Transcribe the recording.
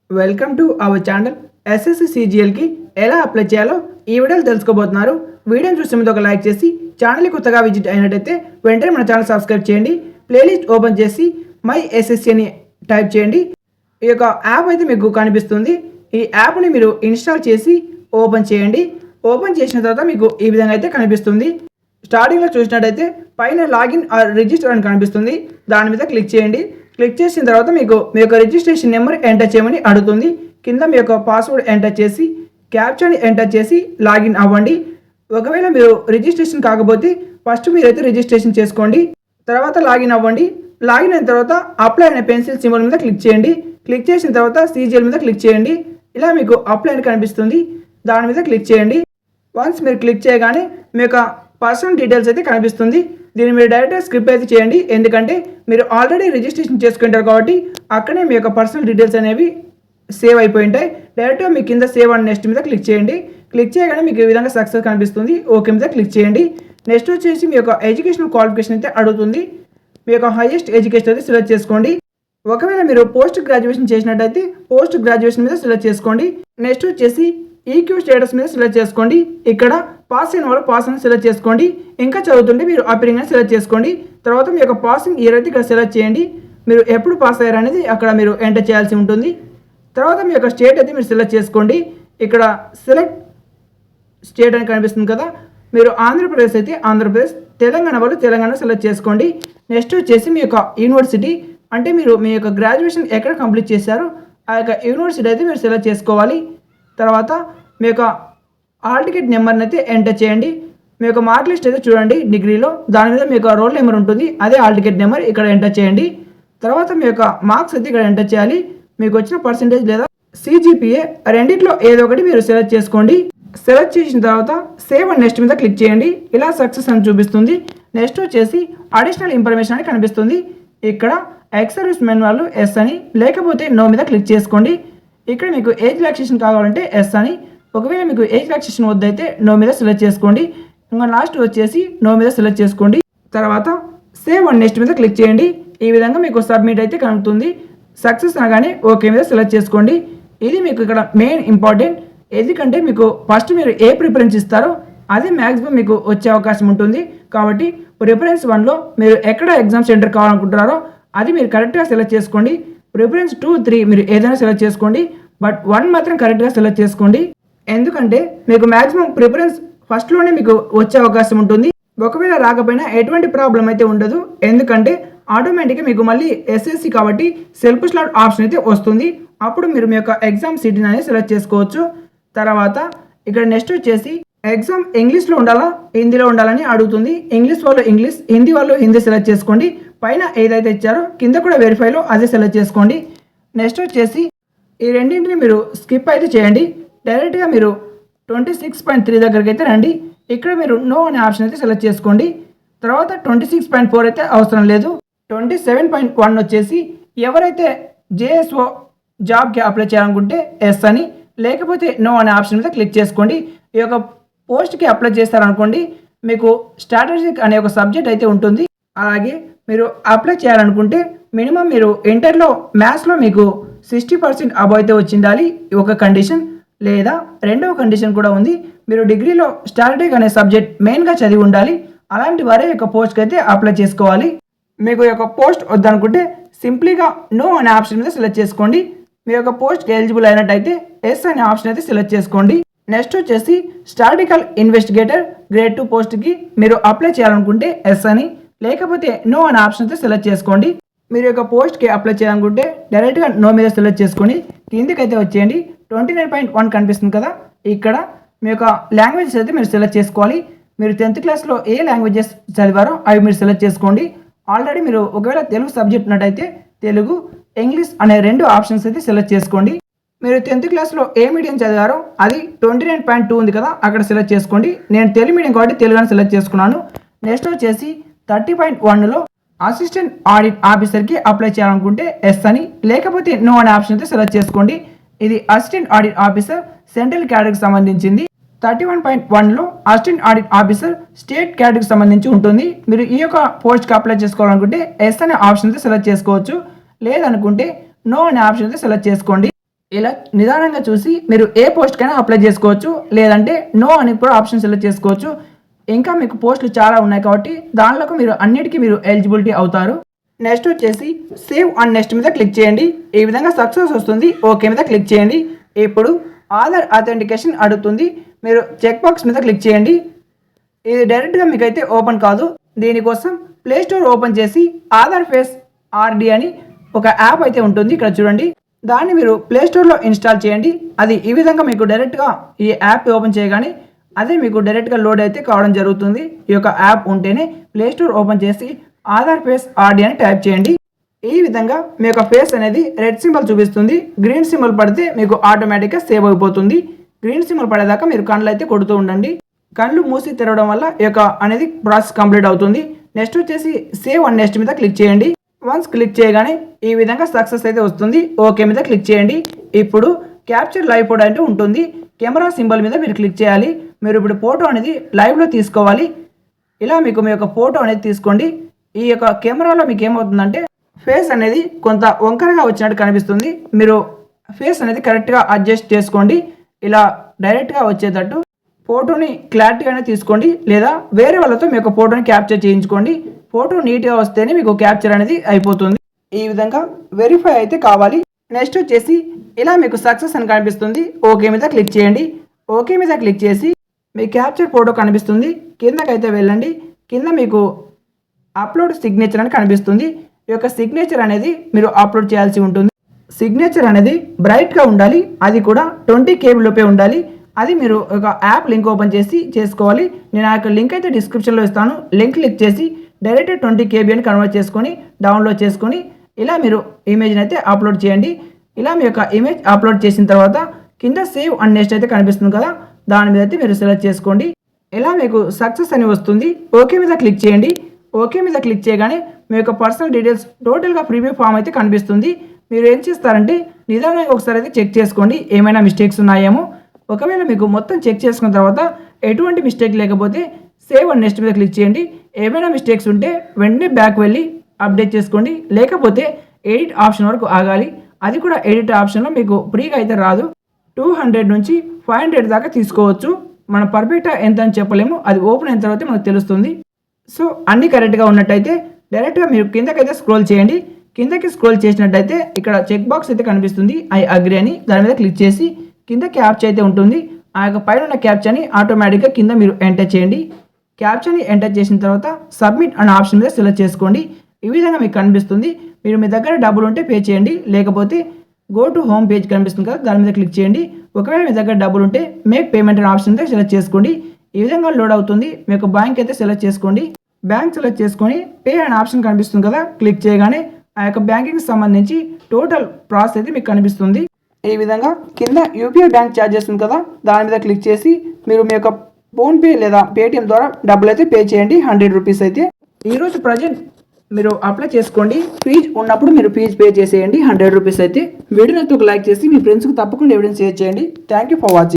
Welcome to our channel. SSC సిజిఎల్కి ఎలా apply చేయాలో ఈ వీడియోలో తెలుసుకోబోతున్నారు. వీడియోని చూసే ముందు ఒక లైక్ చేసి ఛానల్ని కొత్తగా విజిట్ అయినట్టయితే వెంటనే మన ఛానల్ సబ్స్క్రైబ్ చేయండి. ప్లేలిస్ట్ ఓపెన్ చేసి మై ఎస్ఎస్సి అని టైప్ చేయండి. ఈ యొక్క యాప్ అయితే మీకు కనిపిస్తుంది. ఈ యాప్ని మీరు ఇన్స్టాల్ చేసి ఓపెన్ చేయండి. ఓపెన్ చేసిన తర్వాత మీకు ఈ విధంగా అయితే కనిపిస్తుంది. స్టార్టింగ్లో చూసినట్టయితే పైన లాగిన్ ఆర్ రిజిస్టర్ అని కనిపిస్తుంది. దాని మీద క్లిక్ చేయండి. క్లిక్ చేసిన తర్వాత మీకు మీ యొక్క రిజిస్ట్రేషన్ నెంబర్ ఎంటర్ చేయమని అడుగుతుంది. కింద మీ యొక్క పాస్వర్డ్ ఎంటర్ చేసి క్యాప్చాని ఎంటర్ చేసి లాగిన్ అవ్వండి. ఒకవేళ మీరు రిజిస్ట్రేషన్ కాకపోతే ఫస్ట్ మీరైతే రిజిస్ట్రేషన్ చేసుకోండి, తర్వాత లాగిన్ అవ్వండి. లాగిన్ అయిన తర్వాత అప్లై అనే పెన్సిల్ సింబల్ మీద క్లిక్ చేయండి. క్లిక్ చేసిన తర్వాత సిజిఎల్ మీద క్లిక్ చేయండి. ఇలా మీకు అప్లై అని కనిపిస్తుంది. దాని మీద క్లిక్ చేయండి. వన్స్ మీరు క్లిక్ చేయగానే మీ యొక్క పర్సనల్ డీటెయిల్స్ అయితే కనిపిస్తుంది. దీన్ని మీరు డైరెక్ట్గా స్కిప్ అయితే చేయండి, ఎందుకంటే మీరు ఆల్రెడీ రిజిస్ట్రేషన్ చేసుకుంటారు కాబట్టి అక్కడే మీ యొక్క పర్సనల్ డీటెయిల్స్ అనేవి సేవ్ అయిపోయి ఉంటాయి. డైరెక్ట్గా మీ కింద సేవ్ అండ్ నెక్స్ట్ మీద క్లిక్ చేయండి. క్లిక్ చేయగానే మీకు ఈ విధంగా సక్సెస్ కనిపిస్తుంది. ఓకే మీద క్లిక్ చేయండి. నెక్స్ట్ వచ్చేసి మీ యొక్క ఎడ్యుకేషనల్ క్వాలిఫికేషన్ అయితే అడుగుతుంది. మీ యొక్క హైయెస్ట్ ఎడ్యుకేషన్ అయితే సెలెక్ట్ చేసుకోండి. ఒకవేళ మీరు పోస్ట్ గ్రాడ్యుయేషన్ చేసినట్టయితే పోస్ట్ గ్రాడ్యుయేషన్ మీద సెలెక్ట్ చేసుకోండి. నెక్స్ట్ వచ్చేసి ఈక్యూ స్టేటస్ మీద సెలెక్ట్ చేసుకోండి. ఇక్కడ పాస్ అయిన వాళ్ళు పాస్ అని సెలెక్ట్ చేసుకోండి. ఇంకా చదువుతుంటే మీరు అపీరింగ్ అని సెలెక్ట్ చేసుకోండి. తర్వాత మీ యొక్క పాసింగ్ ఇయర్ అయితే ఇక్కడ సెలెక్ట్ చేయండి. మీరు ఎప్పుడు పాస్ అయ్యారు అనేది అక్కడ మీరు ఎంటర్ చేయాల్సి ఉంటుంది. తర్వాత మీ యొక్క స్టేట్ అయితే మీరు సెలెక్ట్ చేసుకోండి. ఇక్కడ సెలెక్ట్ స్టేట్ అని కనిపిస్తుంది కదా, మీరు ఆంధ్రప్రదేశ్ అయితే ఆంధ్రప్రదేశ్, తెలంగాణ వాళ్ళు తెలంగాణ సెలెక్ట్ చేసుకోండి. నెక్స్ట్ వచ్చేసి మీ యొక్క యూనివర్సిటీ, అంటే మీరు మీ యొక్క గ్రాడ్యుయేషన్ ఎక్కడ కంప్లీట్ చేశారో ఆ యొక్క యూనివర్సిటీ అయితే మీరు సెలెక్ట్ చేసుకోవాలి. తర్వాత మీ యొక్క హాల్ టికెట్ నెంబర్ని అయితే ఎంటర్ చేయండి. మీ యొక్క మార్క్ లిస్ట్ అయితే చూడండి డిగ్రీలో, దాని మీద మీ యొక్క రోల్ నెంబర్ ఉంటుంది, అదే హాల్ టికెట్ నెంబర్ ఇక్కడ ఎంటర్ చేయండి. తర్వాత మీ యొక్క మార్క్స్ అయితే ఇక్కడ ఎంటర్ చేయాలి. మీకు వచ్చిన పర్సెంటేజ్ లేదా సిజిపిఏ రెండిట్లో ఏదో ఒకటి మీరు సెలెక్ట్ చేసుకోండి. సెలెక్ట్ చేసిన తర్వాత సేవ్ అండ్ నెక్స్ట్ మీద క్లిక్ చేయండి. ఇలా సక్సెస్ అని చూపిస్తుంది. నెక్స్ట్ వచ్చేసి అడిషనల్ ఇన్ఫర్మేషన్ అని కనిపిస్తుంది. ఇక్కడ ఎక్స్ సర్వీస్ మెన్ వాళ్ళు ఎస్ అని, లేకపోతే నో మీద క్లిక్ చేసుకోండి. ఇక్కడ మీకు ఏజ్ రిలాక్సేషన్ కావాలంటే ఎస్ అని, ఒకవేళ మీకు ఏజ్ రిలాక్సేషన్ వద్దయితే నో మీద సెలెక్ట్ చేసుకోండి. ఇంకా లాస్ట్ వచ్చేసి నో మీద సెలెక్ట్ చేసుకోండి. తర్వాత సేవ్ అండ్ నెక్స్ట్ మీద క్లిక్ చేయండి. ఈ విధంగా మీకు సబ్మిట్ అయితే కలుగుతుంది. సక్సెస్ అనగానే ఓకే మీద సెలెక్ట్ చేసుకోండి. ఇది మీకు ఇక్కడ మెయిన్ ఇంపార్టెంట్, ఎందుకంటే మీకు ఫస్ట్ మీరు ఏ ప్రిఫరెన్స్ ఇస్తారో అది మ్యాక్సిమం మీకు వచ్చే అవకాశం ఉంటుంది. కాబట్టి ప్రిఫరెన్స్ 1లో మీరు ఎక్కడ ఎగ్జామ్ సెంటర్ కావాలనుకుంటున్నారో అది మీరు కరెక్ట్గా సెలెక్ట్ చేసుకోండి. ప్రిఫరెన్స్ 2, 3 మీరు ఏదైనా సెలెక్ట్ చేసుకోండి, బట్ 1 మాత్రం కరెక్ట్గా సెలెక్ట్ చేసుకోండి. ఎందుకంటే మీకు మ్యాక్సిమం ప్రిఫరెన్స్ ఫస్ట్లోనే మీకు వచ్చే అవకాశం ఉంటుంది. ఒకవేళ రాకపోయినా ఎటువంటి ప్రాబ్లం అయితే ఉండదు, ఎందుకంటే ఆటోమేటిక్గా మీకు మళ్ళీ ఎస్ఎస్సి కాబట్టి సెల్ఫ్ స్లాట్ ఆప్షన్ అయితే వస్తుంది. అప్పుడు మీరు మీ యొక్క ఎగ్జామ్ సీట్ని అనేది సెలెక్ట్ చేసుకోవచ్చు. తర్వాత ఇక్కడ నెక్స్ట్ వచ్చేసి ఎగ్జామ్ ఇంగ్లీష్లో ఉండాలా హిందీలో ఉండాలని అడుగుతుంది. ఇంగ్లీష్ వాళ్ళు ఇంగ్లీష్, హిందీ వాళ్ళు హిందీ సెలెక్ట్ చేసుకోండి. పైన ఏదైతే ఇచ్చారో కింద కూడా వెరిఫైలో అదే సెలెక్ట్ చేసుకోండి. నెక్స్ట్ వచ్చేసి ఈ రెండింటిని మీరు స్కిప్ అయితే చేయండి. డైరెక్ట్గా మీరు 26.3 దగ్గరికి అయితే రండి. ఇక్కడ మీరు నో అనే ఆప్షన్ అయితే సెలెక్ట్ చేసుకోండి. తర్వాత 26.4 అయితే అవసరం లేదు. 27.1 వచ్చేసి ఎవరైతే జేఎస్ఓ జాబ్కి అప్లై చేయాలనుకుంటే ఎస్ అని, లేకపోతే నో అనే ఆప్షన్ మీద క్లిక్ చేసుకోండి. ఈ యొక్క పోస్ట్కి అప్లై చేస్తారనుకోండి, మీకు స్ట్రాటజిక్ అనే ఒక సబ్జెక్ట్ అయితే ఉంటుంది. అలాగే మీరు అప్లై చేయాలనుకుంటే మినిమం మీరు ఇంటర్లో మ్యాథ్స్లో మీకు 60% అబవ్ అయితే వచ్చిండాలి ఒక కండిషన్, లేదా రెండవ కండిషన్ కూడా ఉంది, మీరు డిగ్రీలో స్ట్రాటజిక్ అనే సబ్జెక్ట్ మెయిన్గా చదివి ఉండాలి. అలాంటి వారే యొక్క పోస్ట్కి అయితే అప్లై చేసుకోవాలి. మీకు యొక్క పోస్ట్ వద్దనుకుంటే సింప్లీగా నో అనే ఆప్షన్ మీద సెలెక్ట్ చేసుకోండి. మీ యొక్క పోస్ట్కి ఎలిజిబుల్ అయినట్టయితే ఎస్ అనే ఆప్షన్ అయితే సెలెక్ట్ చేసుకోండి. నెక్స్ట్ వచ్చేసి స్టాటికల్ ఇన్వెస్టిగేటర్ గ్రేడ్ 2 పోస్ట్కి మీరు అప్లై చేయాలనుకుంటే ఎస్ అని, లేకపోతే నో అనే ఆప్షన్ అయితే సెలెక్ట్ చేసుకోండి. మీరు యొక్క పోస్ట్కి అప్లై చేయాలనుకుంటే డైరెక్ట్గా నో మీద సెలెక్ట్ చేసుకొని కిందికి అయితే వచ్చేయండి. 29.1 కనిపిస్తుంది కదా, ఇక్కడ మీ యొక్క లాంగ్వేజెస్ అయితే మీరు సెలెక్ట్ చేసుకోవాలి. మీరు 10th క్లాస్లో ఏ లాంగ్వేజెస్ చదివారో అవి మీరు సెలెక్ట్ చేసుకోండి. ఆల్రెడీ మీరు ఒకవేళ తెలుగు సబ్జెక్ట్ ఉన్నట్టయితే తెలుగు, ఇంగ్లీష్ అనే 2 ఆప్షన్స్ అయితే సెలెక్ట్ చేసుకోండి. మీరు 10th క్లాస్లో ఏ మీడియం చదివారో అది 29.2 ఉంది కదా, అక్కడ సెలెక్ట్ చేసుకోండి. నేను తెలుగు మీడియం కాబట్టి తెలుగు అని సెలెక్ట్ చేసుకున్నాను. నెక్స్ట్ వచ్చేసి 30.1లో అసిస్టెంట్ ఆడిట్ ఆఫీసర్కి అప్లై చేయాలనుకుంటే ఎస్ అని, లేకపోతే నో అనే ఆప్షన్ అయితే సెలెక్ట్ చేసుకోండి. ఇది అసిస్టెంట్ ఆడిట్ ఆఫీసర్ సెంట్రల్ క్యాడర్కి సంబంధించింది. 31.1లో అసిస్టెంట్ ఆడిట్ ఆఫీసర్ స్టేట్ క్యాడర్కి సంబంధించి ఉంటుంది. మీరు ఈ యొక్క పోస్ట్కి అప్లై చేసుకోవాలనుకుంటే ఎస్ అనే ఆప్షన్ అయితే సెలెక్ట్ చేసుకోవచ్చు, లేదనుకుంటే నో అనే ఆప్షన్ అయితే సెలెక్ట్ చేసుకోండి. ఇలా నిదానంగా చూసి మీరు ఏ పోస్ట్కైనా అప్లై చేసుకోవచ్చు, లేదంటే నో అని కూడా ఆప్షన్ సెలెక్ట్ చేసుకోవచ్చు. ఇంకా మీకు పోస్టులు చాలా ఉన్నాయి కాబట్టి దానిలోకి మీరు అన్నిటికీ మీరు ఎలిజిబిలిటీ అవుతారు. నెక్స్ట్ వచ్చేసి సేవ్ అండ్ నెక్స్ట్ మీద క్లిక్ చేయండి. ఈ విధంగా సక్సెస్ వస్తుంది. ఓకే మీద క్లిక్ చేయండి. ఇప్పుడు ఆధార్ అథెంటికేషన్ అడుగుతుంది. మీరు చెక్ బాక్స్ మీద క్లిక్ చేయండి. ఇది డైరెక్ట్గా మీకైతే ఓపెన్ కాదు. దీనికోసం ప్లే స్టోర్ ఓపెన్ చేసి ఆధార్ ఫేస్ ఆర్డి అని ఒక యాప్ అయితే ఉంటుంది, ఇక్కడ చూడండి. దాన్ని మీరు ప్లే స్టోర్లో ఇన్స్టాల్ చేయండి. అది ఈ విధంగా మీకు డైరెక్ట్గా ఈ యాప్ ఓపెన్ చేయగానే అదే మీకు డైరెక్ట్గా లోడ్ అయితే కావడం జరుగుతుంది. ఈ యొక్క యాప్ ఉంటేనే ప్లే స్టోర్ ఓపెన్ చేసి ఆధార్ ఫేస్ ఆర్డి అని టైప్ చేయండి. ఈ విధంగా మీ యొక్క ఫేస్ అనేది రెడ్ సింబల్ చూపిస్తుంది. గ్రీన్ సింబల్ పడితే మీకు ఆటోమేటిక్గా సేవ్ అయిపోతుంది. గ్రీన్ సింబల్ పడేదాకా మీరు కళ్ళు అయితే కొడుతూ ఉండండి. కళ్ళు మూసి తెరవడం వల్ల ఈ యొక్క అనేది ప్రాసెస్ కంప్లీట్ అవుతుంది. నెక్స్ట్ వచ్చేసి సేవ్ అండ్ నెక్స్ట్ మీద క్లిక్ చేయండి. వన్స్ క్లిక్ చేయగానే ఈ విధంగా సక్సెస్ అయితే వస్తుంది. ఓకే మీద క్లిక్ చేయండి. ఇప్పుడు క్యాప్చర్ లైవ్ ఫోటో అంటే ఉంటుంది. కెమెరా సింబల్ మీద మీరు క్లిక్ చేయాలి. మీరు ఇప్పుడు ఫోటో అనేది లైవ్లో తీసుకోవాలి. ఇలా మీకు మీ యొక్క ఫోటో అనేది తీసుకోండి. ఈ యొక్క కెమెరాలో మీకు ఏమవుతుందంటే ఫేస్ అనేది కొంత వంకరగా వచ్చినట్టు కనిపిస్తుంది. మీరు ఫేస్ అనేది కరెక్ట్గా అడ్జస్ట్ చేసుకోండి. ఇలా డైరెక్ట్గా వచ్చేటట్టు ఫోటోని క్లారిటీగానే తీసుకోండి, లేదా వేరే వాళ్ళతో మీ యొక్క ఫోటోని క్యాప్చర్ చేయించుకోండి. ఫోటో నీట్గా వస్తేనే మీకు క్యాప్చర్ అనేది అయిపోతుంది. ఈ విధంగా వెరిఫై అయితే కావాలి. నెక్స్ట్ వచ్చేసి ఇలా మీకు సక్సెస్ అని కనిపిస్తుంది. ఓకే మీద క్లిక్ చేయండి. ఓకే మీద క్లిక్ చేసి మీ క్యాప్చర్ ఫోటో కనిపిస్తుంది. కిందకైతే వెళ్ళండి. కింద మీకు అప్లోడ్ సిగ్నేచర్ అని కనిపిస్తుంది. ఈ యొక్క సిగ్నేచర్ అనేది మీరు అప్లోడ్ చేయాల్సి ఉంటుంది. సిగ్నేచర్ అనేది బ్రైట్గా ఉండాలి. అది కూడా 20 KB లోపే ఉండాలి. అది మీరు ఒక యాప్ లింక్ ఓపెన్ చేసి చేసుకోవాలి. నేను ఆ యొక్క లింక్ అయితే డిస్క్రిప్షన్లో ఇస్తాను. లింక్ క్లిక్ చేసి డైరెక్ట్ 20 KB అని కన్వర్ట్ చేసుకొని డౌన్లోడ్ చేసుకొని ఇలా మీరు ఇమేజ్ని అయితే అప్లోడ్ చేయండి. ఇలా మీ యొక్క ఇమేజ్ అప్లోడ్ చేసిన తర్వాత కింద సేవ్ అండ్ నెక్స్ట్ అయితే కనిపిస్తుంది కదా, దాని మీద అయితే మీరు సెలెక్ట్ చేసుకోండి. ఇలా మీకు సక్సెస్ అని వస్తుంది. ఓకే మీద క్లిక్ చేయండి. ఓకే మీద క్లిక్ చేయగానే మీ యొక్క పర్సనల్ డీటెయిల్స్ టోటల్గా ప్రీవ్యూ ఫామ్ అయితే కనిపిస్తుంది. మీరు ఏం చేస్తారంటే నిదానంగా ఒకసారి అయితే చెక్ చేసుకోండి ఏమైనా మిస్టేక్స్ ఉన్నాయేమో. ఒకవేళ మీకు మొత్తం చెక్ చేసుకున్న తర్వాత ఎటువంటి మిస్టేక్ లేకపోతే సేవ్ అండ్ నెక్స్ట్ మీద క్లిక్ చేయండి. ఏమైనా మిస్టేక్స్ ఉంటే వెంటనే బ్యాక్ వెళ్ళి అప్డేట్ చేసుకోండి. లేకపోతే ఎడిట్ ఆప్షన్ వరకు ఆగాలి. అది కూడా ఎడిట్ ఆప్షన్లో మీకు ఫ్రీగా అయితే రాదు. 200 నుంచి 500 దాకా తీసుకోవచ్చు. మన పర్ఫెక్ట్గా ఎంత అని చెప్పలేము. అది ఓపెన్ అయిన తర్వాత మనకు తెలుస్తుంది. సో అన్నీ కరెక్ట్గా ఉన్నట్టయితే డైరెక్ట్గా మీరు కిందకైతే స్క్రోల్ చేయండి. కిందకి స్క్రోల్ చేసినట్టయితే ఇక్కడ చెక్ బాక్స్ అయితే కనిపిస్తుంది, ఐ అగ్రీ అని. దాని మీద క్లిక్ చేసి కింద క్యాప్చా అయితే ఉంటుంది. ఆ యొక్క పైన ఉన్న క్యాప్చాని ఆటోమేటిక్గా కింద మీరు ఎంటర్ చేయండి. క్యాప్చాని ఎంటర్ చేసిన తర్వాత సబ్మిట్ అనే ఆప్షన్ మీద సెలెక్ట్ చేసుకోండి. ఈ విధంగా మీకు కనిపిస్తుంది. మీరు మీ దగ్గర డబ్బులు ఉంటే పే చేయండి, లేకపోతే గో టు హోమ్ పేజ్ కనిపిస్తుంది కదా, దాని మీద క్లిక్ చేయండి. ఒకవేళ మీ దగ్గర డబ్బులు ఉంటే మేక్ పేమెంట్ అనే ఆప్షన్ అయితే సెలెక్ట్ చేసుకోండి. ఈ విధంగా లోడ్ అవుతుంది. మీ యొక్క బ్యాంక్ అయితే సెలెక్ట్ చేసుకోండి. బ్యాంక్ సెలెక్ట్ చేసుకొని పే అనే ఆప్షన్ కనిపిస్తుంది కదా, క్లిక్ చేయగానే ఆ యొక్క బ్యాంకింగ్ సంబంధించి టోటల్ ప్రాసెస్ అయితే మీకు కనిపిస్తుంది. ఈ విధంగా కింద యూపీఐ బ్యాంక్ ఛార్జెస్ ఉంది కదా, దాని మీద క్లిక్ చేసి మీరు మీ యొక్క ఫోన్పే లేదా పేటిఎం ద్వారా డబ్బులు అయితే పే చేయండి. 100 రూపీస్ అయితే ఈరోజు ప్రజెంట్ మీరు అప్లై చేసుకోండి. ఫీజు ఉన్నప్పుడు మీరు ఫీజు పే చేసేయండి 100 రూపీస్ అయితే. వీడియోని ఒక లైక్ చేసి మీ ఫ్రెండ్స్కి తప్పకుండా ఎవిడెన్స్ షేర్ చేయండి. Thank you for watching.